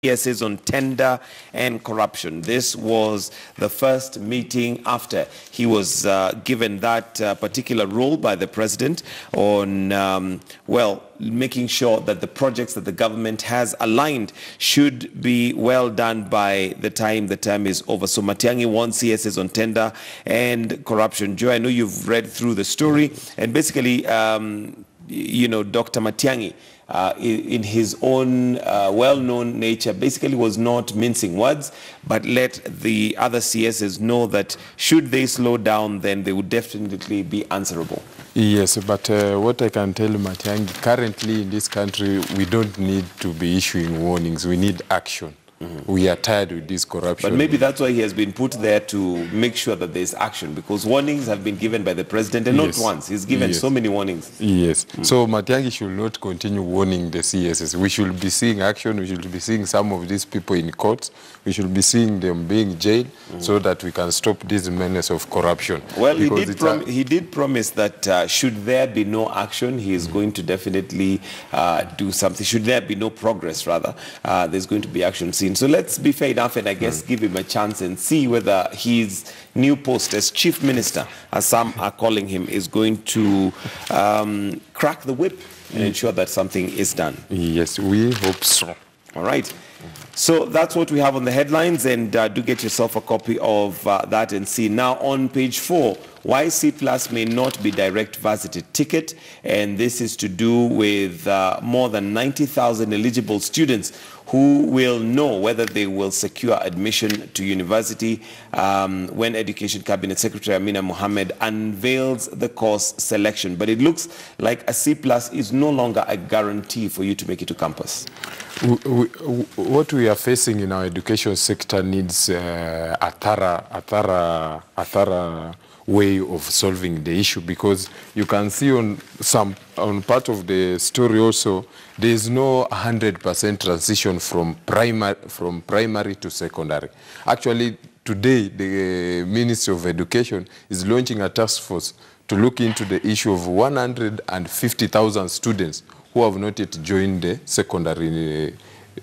CSs on tender and corruption. This was the first meeting after he was given that particular role by the president on, making sure that the projects that the government has aligned should be well done by the term is over. So Matiang'i won CSs on tender and corruption. Joe, I know you've read through the story, and basically, Dr. Matiang'i, in his own well-known nature, basically was not mincing words, but let the other CSs know that should they slow down, then they would definitely be answerable. Yes, but what I can tell Matiang'i, currently in this country, we don't need to be issuing warnings. We need action. We are tired with this corruption. But maybe that's why he has been put there, to make sure that there's action, because warnings have been given by the president, and not once. He's given so many warnings. Yes. So Matiang'i should not continue warning the CSs. We should be seeing action. We should be seeing some of these people in courts. We should be seeing them being jailed, so that we can stop this menace of corruption. Well, he did promise that should there be no action, he is going to definitely do something. Should there be no progress, rather, there's going to be action seen. So let's be fair enough and I guess give him a chance and see whether his new post as chief minister, as some are calling him, is going to crack the whip and ensure that something is done. Yes, we hope so. All right. So that's what we have on the headlines, and do get yourself a copy of that and see. Now on page 4, why C+ may not be direct varsity ticket, and this is to do with more than 90,000 eligible students who will know whether they will secure admission to university when Education Cabinet Secretary Amina Mohammed unveils the course selection. But it looks like a C+ is no longer a guarantee for you to make it to campus. What we are facing in our education sector needs a thorough way of solving the issue, because you can see on part of the story also, there is no 100% transition from primary to secondary. Actually, today the Ministry of Education is launching a task force to look into the issue of 150,000 students who have not yet joined the secondary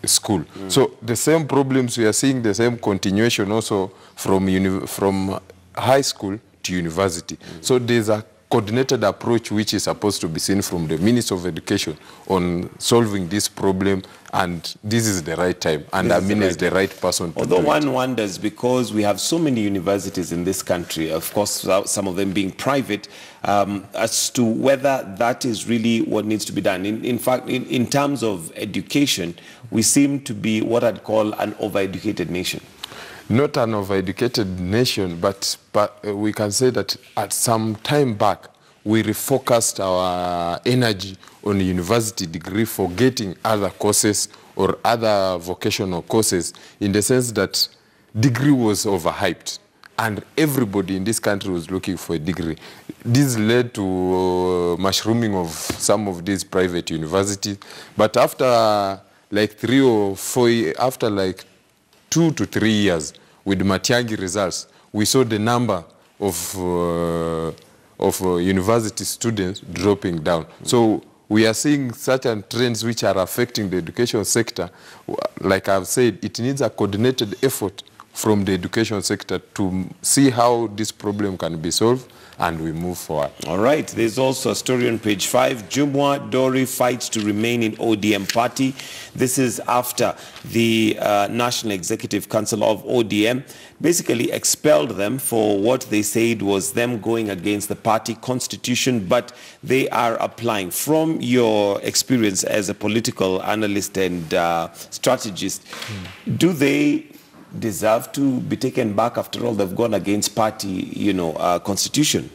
school. So the same problems, we are seeing the same continuation also from high school to university. So there's a coordinated approach which is supposed to be seen from the Minister of Education on solving this problem, and this is the right time, and Amina is the right person to do it. Although one wonders, because we have so many universities in this country, of course some of them being private, as to whether that is really what needs to be done. In fact, in terms of education, we seem to be what I'd call an overeducated nation. Not an overeducated nation, but we can say that at some time back, we refocused our energy on a university degree, forgetting other courses or other vocational courses, in the sense that degree was overhyped and everybody in this country was looking for a degree. This led to mushrooming of some of these private universities. But after like 3 or 4 years, after like 2 to 3 years, with Matiang'i results, we saw the number of university students dropping down. So we are seeing certain trends which are affecting the education sector. Like I've said, it needs a coordinated effort from the education sector to see how this problem can be solved, and we move forward. All right. There's also a story on page 5. Jumwa Dori fights to remain in ODM party. This is after the National Executive Council of ODM basically expelled them for what they said was them going against the party constitution, but they are applying. From your experience as a political analyst and strategist, do they deserve to be taken back? After all, they've gone against party, constitution.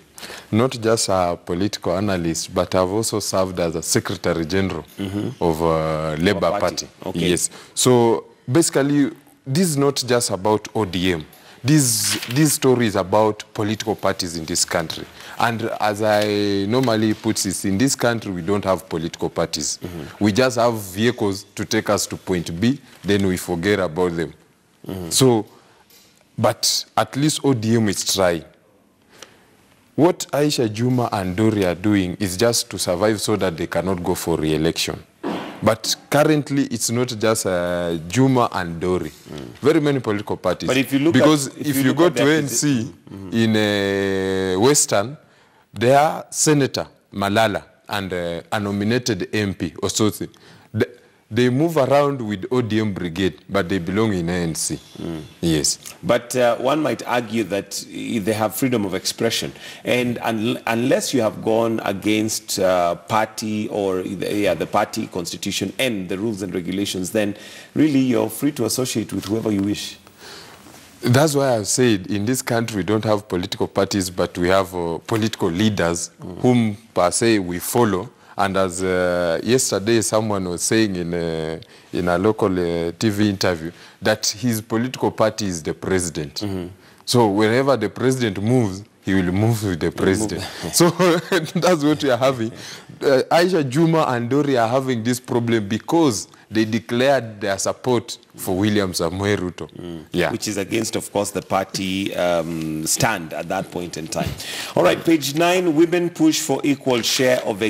Not just a political analyst, but I've also served as a Secretary General of Labour Party. Okay. Yes. So basically, this is not just about ODM. This story is about political parties in this country. And as I normally put it, in this country, we don't have political parties. We just have vehicles to take us to point B, then we forget about them. So, but at least ODM is trying. What Aisha Juma and Dori are doing is just to survive so that they cannot go for re-election. But currently, it's not just Juma and Dori. Very many political parties. But if you look because at, if you go to ANC in Western, their Senator Malala and a nominated MP Osotsi, they move around with ODM brigade, but they belong in ANC. Yes. But one might argue that they have freedom of expression. And unless you have gone against party or the party constitution and the rules and regulations, then really you're free to associate with whoever you wish. That's why I've said in this country we don't have political parties, but we have political leaders whom per se we follow. And as yesterday someone was saying in a local TV interview that his political party is the president. So wherever the president moves, he will move with the president. So that's what we are having. Aisha, Juma and Dori are having this problem because they declared their support for William Samoei Ruto. Which is against, of course, the party stand at that point in time. All right, page 9, women push for equal share of